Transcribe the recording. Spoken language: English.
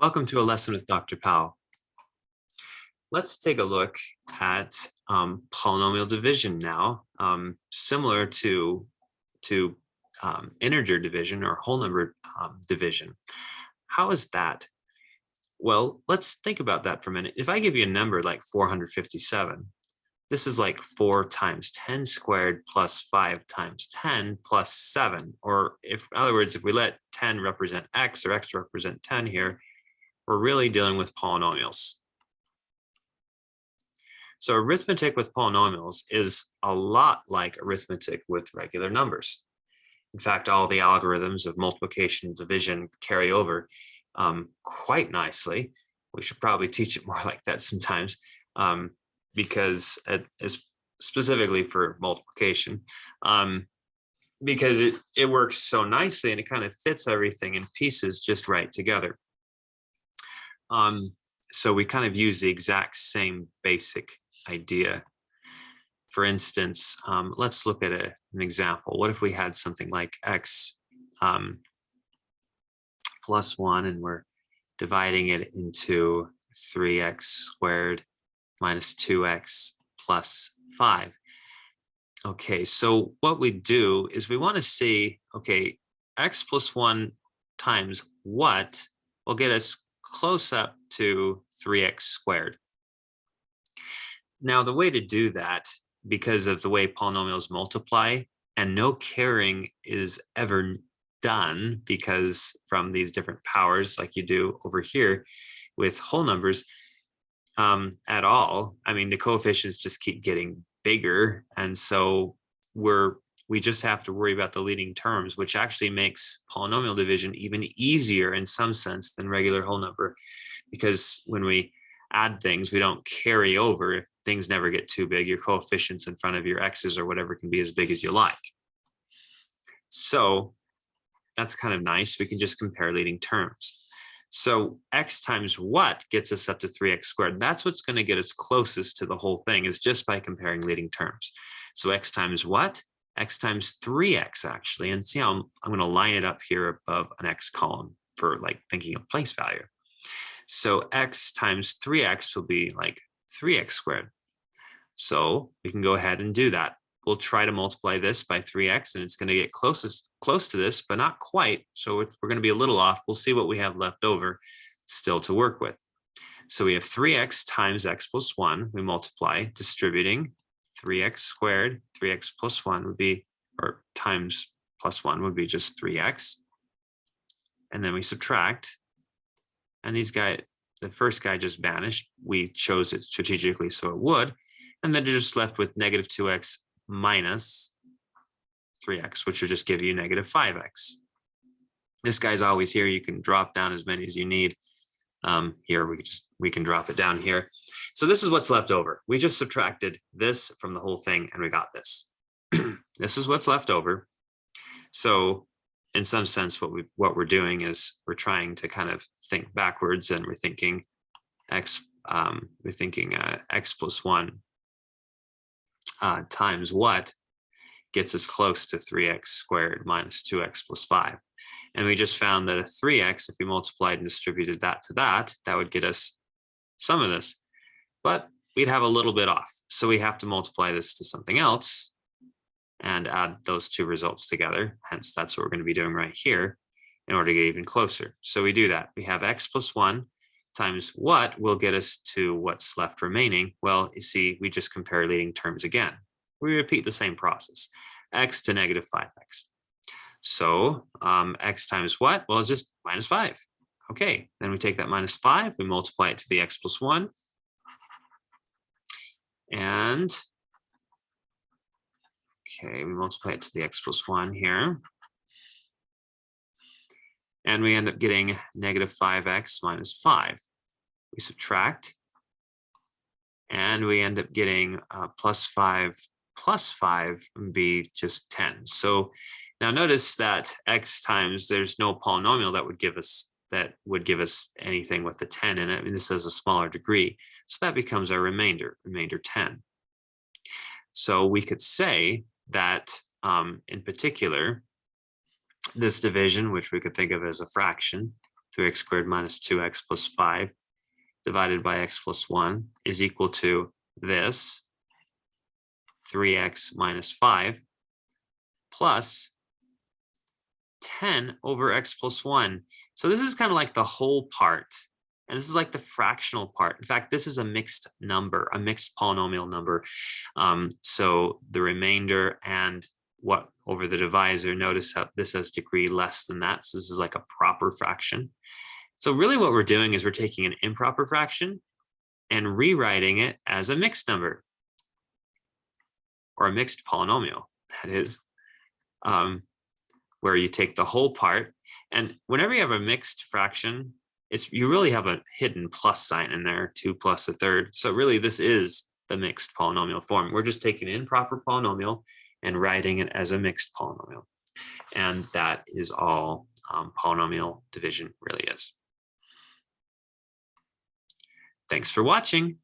Welcome to a lesson with Dr. Powell. Let's take a look at polynomial division now, similar to integer division or whole number division. How is that? Well, let's think about that for a minute. If I give you a number like 457, this is like 4 times 10 squared plus 5 times 10 plus 7. Or if, in other words, if we let 10 represent x or x represent 10 here, we're really dealing with polynomials. So arithmetic with polynomials is a lot like arithmetic with regular numbers. In fact, all the algorithms of multiplication and division carry over quite nicely. We should probably teach it more like that sometimes because it is specifically for multiplication because it works so nicely and it kind of fits everything in pieces just right together. So we kind of use the exact same basic idea. For instance, let's look at an example. What if we had something like x plus 1 and we're dividing it into 3x squared minus 2x plus 5. Okay, so what we do is we want to see, okay, x plus 1 times what will get us close up to 3x squared. Now, the way to do that, because of the way polynomials multiply, and no caring is ever done because from these different powers like you do over here with whole numbers at all, I mean, the coefficients just keep getting bigger. And so we just have to worry about the leading terms, which actually makes polynomial division even easier in some sense than regular whole number, because when we add things, we don't carry over. If things never get too big, your coefficients in front of your x's or whatever can be as big as you like. So that's kind of nice. We can just compare leading terms. So x times what gets us up to 3x squared? That's what's going to get us closest to the whole thing, is just by comparing leading terms. So x times what? X times 3x actually. And see how I'm going to line it up here above an x column for like thinking of place value. So x times 3x will be like 3x squared. So we can go ahead and do that. We'll try to multiply this by 3x and it's going to get close to this, but not quite. So we're going to be a little off. We'll see what we have left over still to work with. So we have 3x times x plus 1. We multiply, distributing 3x squared. 3x plus 1 would be, or times plus 1 would be just 3x. And then we subtract. And these guys, the first guy just vanished. We chose it strategically so it would. And then you're just left with negative 2x minus 3x, which will just give you negative 5x. This guy's always here. You can drop down as many as you need. Here we can drop it down here. So this is what's left over. We just subtracted this from the whole thing and we got this. This is what's left over. So in some sense, what we're doing is we're trying to kind of think backwards, and we're thinking x plus 1 times what gets us close to 3x squared minus 2x plus 5. And we just found that a 3x, if we multiplied and distributed that to that would get us some of this, but we'd have a little bit off. So we have to multiply this to something else and add those two results together. Hence, that's what we're going to be doing right here in order to get even closer. So we do that. We have x plus 1 times what will get us to what's left remaining. Well, you see, we just compare leading terms again. We repeat the same process, x to negative 5x. So x times what? Well, it's just minus 5. Okay, then we take that minus 5, we multiply it to the x plus 1. And okay, we multiply it to the x plus 1 here. And we end up getting negative 5x minus 5. We subtract. And we end up getting plus 5 would be just 10. So now notice that x times, there's no polynomial that would give us anything with the 10 in it. I mean, this has a smaller degree. So that becomes our remainder 10. So we could say that in particular, this division, which we could think of as a fraction, 3x squared minus 2x plus 5 divided by x plus 1 is equal to this 3x minus 5 plus 10 over x plus 1. So this is kind of like the whole part. And this is like the fractional part. In fact, this is a mixed number, a mixed polynomial number. So the remainder and what over the divisor, notice how this has degree less than that. So this is like a proper fraction. So really what we're doing is we're taking an improper fraction and rewriting it as a mixed number or a mixed polynomial, that is, where you take the whole part. And whenever you have a mixed fraction, you really have a hidden plus sign in there, 2 plus a third. So really this is the mixed polynomial form. We're just taking an improper polynomial and writing it as a mixed polynomial. And that is all polynomial division really is. Thanks for watching.